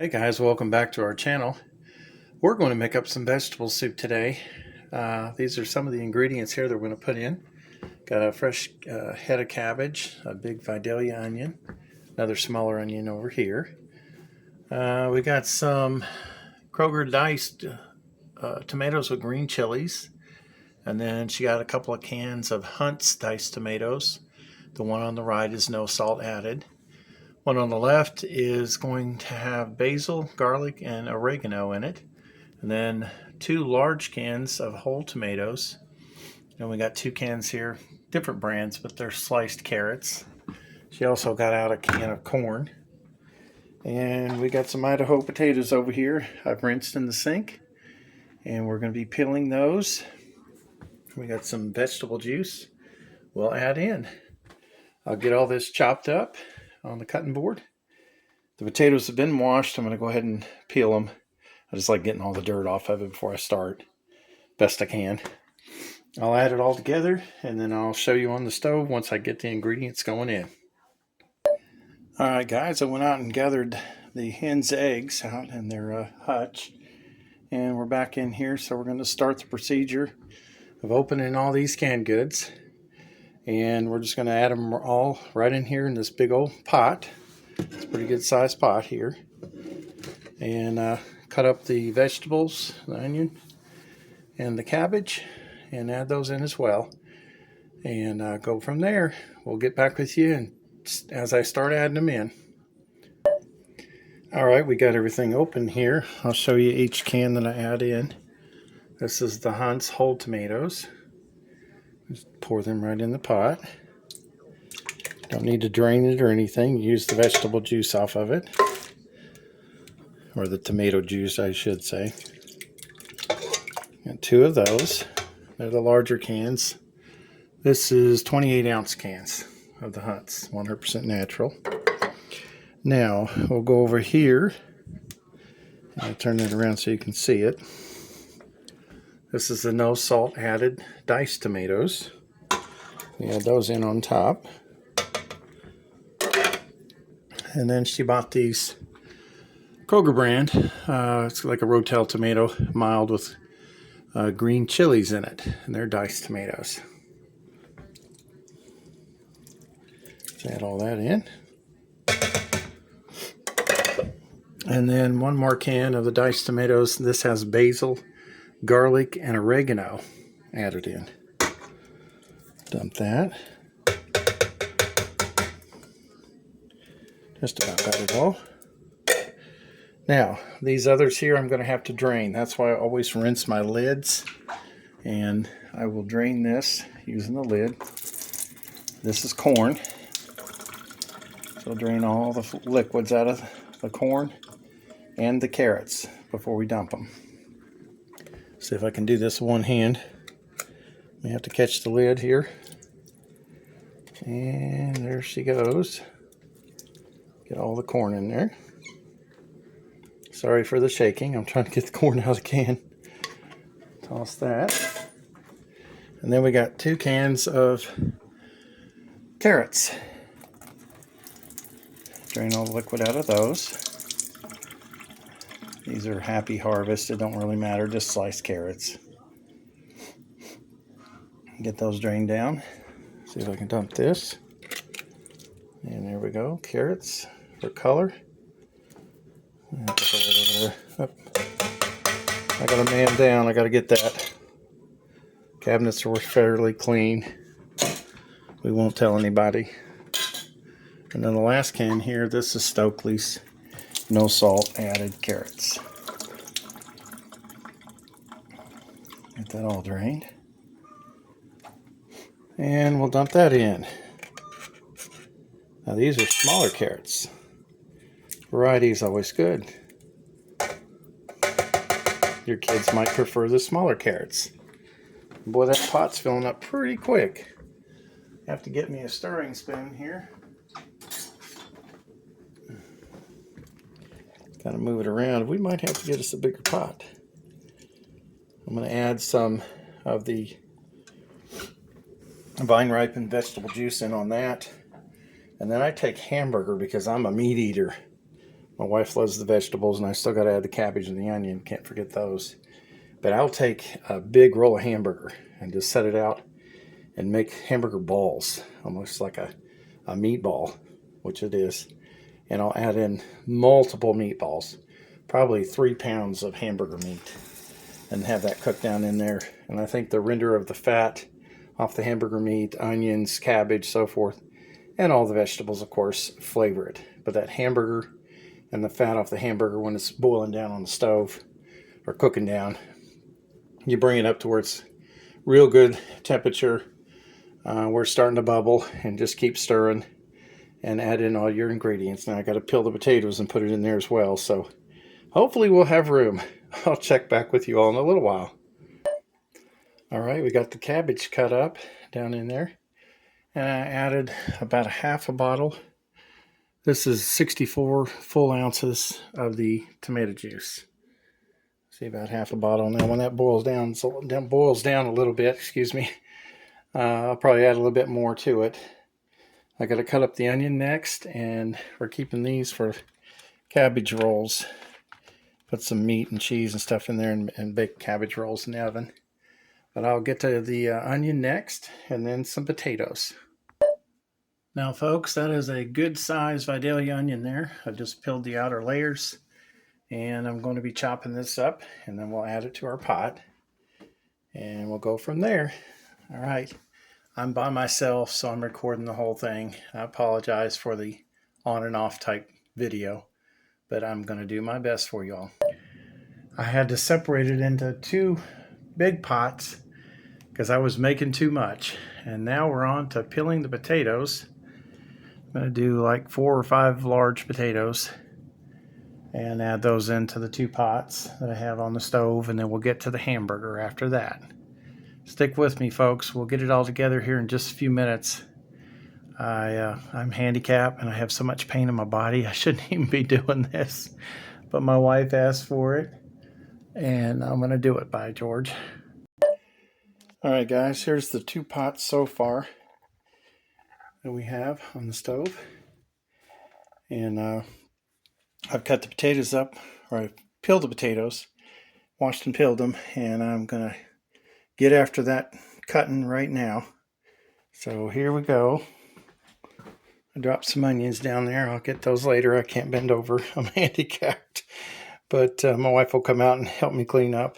Hey guys, welcome back to our channel. We're going to make up some vegetable soup today. These are some of the ingredients here that we're going to put in. Got a fresh head of cabbage, a big Vidalia onion, another smaller onion over here. We got some Kroger diced tomatoes with green chilies. And then she got a couple of cans of Hunt's diced tomatoes. The one on the right is no salt added. One on the left is going to have basil, garlic, and oregano in it. And then 2 large cans of whole tomatoes. And we got 2 cans here, different brands, but they're sliced carrots. She also got out a can of corn. And we got some Idaho potatoes over here. I've rinsed in the sink. And we're going to be peeling those. We got some vegetable juice we'll add in. I'll get all this chopped up on the cutting board. The potatoes have been washed. I'm going to go ahead and peel them. I just like getting all the dirt off of it before I start, best I can. I'll add it all together and then I'll show you on the stove once I get the ingredients going in. Alright guys, I went out and gathered the hen's eggs out in their hutch, and we're back in here, so we're going to start the procedure of opening all these canned goods. And we're just going to add them all right in here in this big old pot. It's a pretty good sized pot here. And cut up the vegetables, the onion, and the cabbage, and add those in as well. And go from there. We'll get back with you and as I start adding them in. Alright, we got everything open here. I'll show you each can that I add in. This is the Hunt's whole tomatoes. Just pour them right in the pot. Don't need to drain it or anything. Use the vegetable juice off of it. Or the tomato juice, I should say. Got 2 of those. They're the larger cans. This is 28-ounce cans of the Hunt's, 100% natural. Now, we'll go over here. I'll turn it around so you can see it. This is the no salt added diced tomatoes. We add those in on top. And then she bought these Kroger brand. It's like a Rotel tomato, mild with green chilies in it. And they're diced tomatoes. Let's add all that in. And then 1 more can of the diced tomatoes. This has basil, garlic, and oregano added in. Dump that. Just about got it all. Now, these others here I'm going to have to drain. That's why I always rinse my lids. And I will drain this using the lid. This is corn. So I'll drain all the liquids out of the corn and the carrots before we dump them. See if I can do this with one hand. We have to catch the lid here. And there she goes. Get all the corn in there. Sorry for the shaking. I'm trying to get the corn out of the can. Toss that. And then we got 2 cans of carrots. Drain all the liquid out of those. These are Happy Harvest. It don't really matter. Just sliced carrots. Get those drained down. See if I can dump this. And there we go. Carrots for color. I got a man down. I got to get that. Cabinets are fairly clean. We won't tell anybody. And then the last can here, this is Stokely's no salt added carrots. Get that all drained. And we'll dump that in. Now these are smaller carrots. Variety is always good. Your kids might prefer the smaller carrots. Boy, that pot's filling up pretty quick. Have to get me a stirring spoon here. Kind of move it around. We might have to get us a bigger pot. I'm going to add some of the vine ripened vegetable juice in on that. And then I take hamburger because I'm a meat eater. My wife loves the vegetables, and I still got to add the cabbage and the onion. Can't forget those. But I'll take a big roll of hamburger and just set it out and make hamburger balls, almost like a meatball, which it is. And I'll add in multiple meatballs, probably 3 pounds of hamburger meat, and have that cooked down in there. And I think the render of the fat off the hamburger meat, onions, cabbage, so forth, and all the vegetables, of course, flavor it. But that hamburger and the fat off the hamburger, when it's boiling down on the stove or cooking down, you bring it up to where it's real good temperature, where it's starting to bubble, and just keep stirring and add in all your ingredients. Now I got to peel the potatoes and put it in there as well, so hopefully we'll have room. I'll check back with you all in a little while. All right, we got the cabbage cut up down in there, and I added about a half a bottle. This is 64 full ounces of the tomato juice. See, about half a bottle. Now when that boils down, a little bit, excuse me, I'll probably add a little bit more to it. I got to cut up the onion next, and we're keeping these for cabbage rolls. Put some meat and cheese and stuff in there and bake cabbage rolls in the oven. But I'll get to the onion next, and then some potatoes. Now folks, that is a good sized Vidalia onion there. I just peeled the outer layers, and I'm going to be chopping this up, and then we'll add it to our pot, and we'll go from there. All right, I'm by myself, so I'm recording the whole thing. I apologize for the on and off type video, but I'm going to do my best for y'all. I had to separate it into 2 big pots because I was making too much. And now we're on to peeling the potatoes. I'm going to do like 4 or 5 large potatoes and add those into the 2 pots that I have on the stove, and then we'll get to the hamburger after that. Stick with me, folks. We'll get it all together here in just a few minutes. I'm handicapped and I have so much pain in my body. I shouldn't even be doing this, but my wife asked for it, and I'm going to do it, by George. All right, guys, here's the 2 pots so far that we have on the stove. And I've cut the potatoes up, or I peeled the potatoes, washed and peeled them, and I'm going to get after that cutting right now. So here we go. I dropped some onions down there. I'll get those later. I can't bend over. I'm handicapped. But my wife will come out and help me clean up.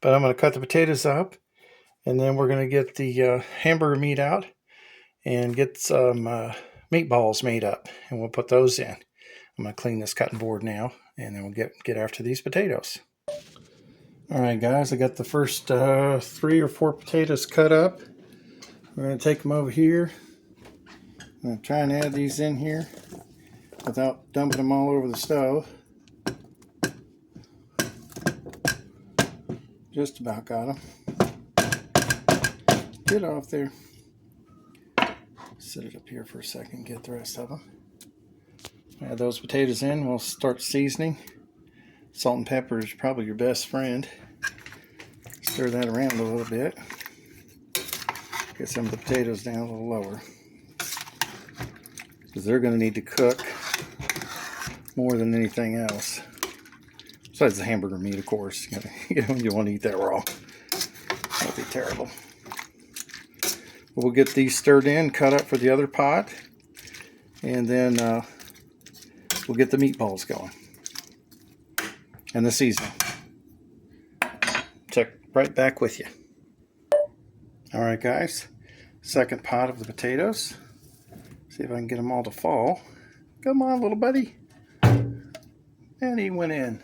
But I'm going to cut the potatoes up, and then we're going to get the hamburger meat out and get some meatballs made up, and we'll put those in. I'm going to clean this cutting board now, and then we'll get after these potatoes. All right, guys, I got the first 3 or 4 potatoes cut up. We're going to take them over here. I'm going to try and add these in here without dumping them all over the stove. Just about got them. Get off there. Set it up here for a second, get the rest of them. Add those potatoes in, we'll start seasoning. Salt and pepper is probably your best friend. Stir that around a little bit. Get some of the potatoes down a little lower, because they're going to need to cook more than anything else. Besides the hamburger meat, of course. You want to eat that raw. That'd be terrible. We'll get these stirred in, cut up for the other pot, and then we'll get the meatballs going and the seasoning. Check right back with you. All right, guys, second pot of the potatoes. See if I can get them all to fall. Come on, little buddy. And he went in.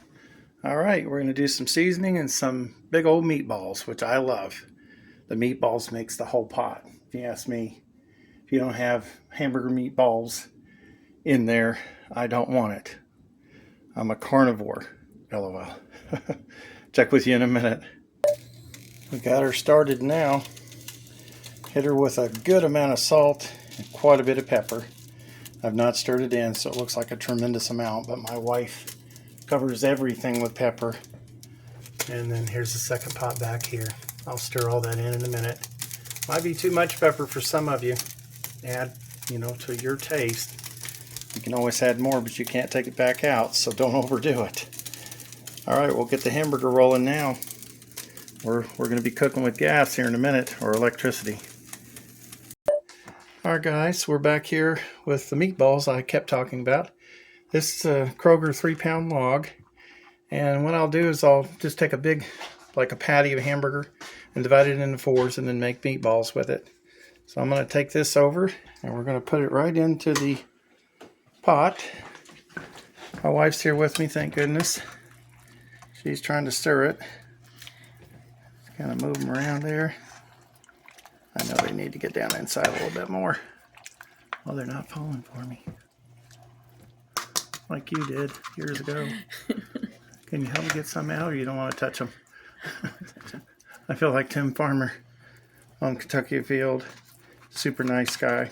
All right, we're going to do some seasoning and some big old meatballs, which I love. The meatballs makes the whole pot, if you ask me. If you don't have hamburger meatballs in there, I don't want it. I'm a carnivore, LOL. Check with you in a minute. We got her started now. Hit her with a good amount of salt and quite a bit of pepper. I've not stirred it in, so it looks like a tremendous amount, but my wife covers everything with pepper. And then here's the second pot back here. I'll stir all that in a minute. Might be too much pepper for some of you. Add, to your taste. You can always add more, but you can't take it back out, so don't overdo it. All right, we'll get the hamburger rolling now. We're going to be cooking with gas here in a minute, or electricity. All right, guys, we're back here with the meatballs I kept talking about. This is a Kroger 3-pound log, and what I'll do is I'll just take a big, like a patty of hamburger, and divide it into 4s, and then make meatballs with it. So I'm going to take this over, and we're going to put it right into the pot. My wife's here with me, thank goodness. She's trying to stir it. Kind of move them around there. I know they need to get down inside a little bit more. Well, they're not falling for me. Like you did years ago. Can you help me get some out, or you don't want to touch them? I feel like Tim Farmer on Kentucky Field. Super nice guy.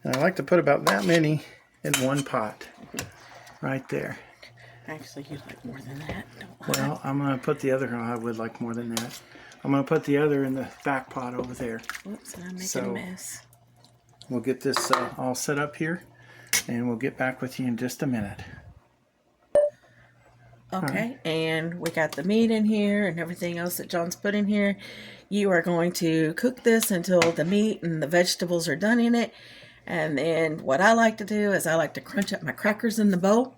And I like to put about that many in one pot. Right there. Actually, you'd like more than that. Well, I'm going to put the other, I would like more than that. I'm going to put the other in the back pot over there. Oops, and I'm making a mess. We'll get this all set up here, and we'll get back with you in just a minute. Okay, right. And we got the meat in here and everything else that John's put in here. You are going to cook this until the meat and the vegetables are done in it. And then what I like to do is I like to crunch up my crackers in the bowl.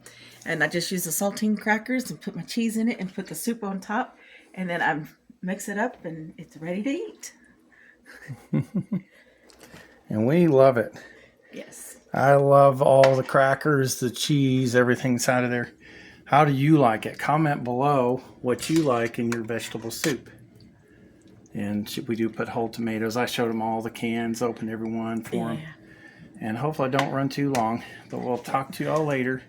And I just use the saltine crackers and put my cheese in it and put the soup on top. And then I mix it up and it's ready to eat. And we love it. Yes. I love all the crackers, the cheese, everything inside of there. How do you like it? Comment below what you like in your vegetable soup. And we do put whole tomatoes. I showed them all the cans, opened every one for them. And hopefully I don't run too long. But we'll talk to you all later.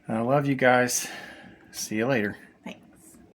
I love you guys. See you later.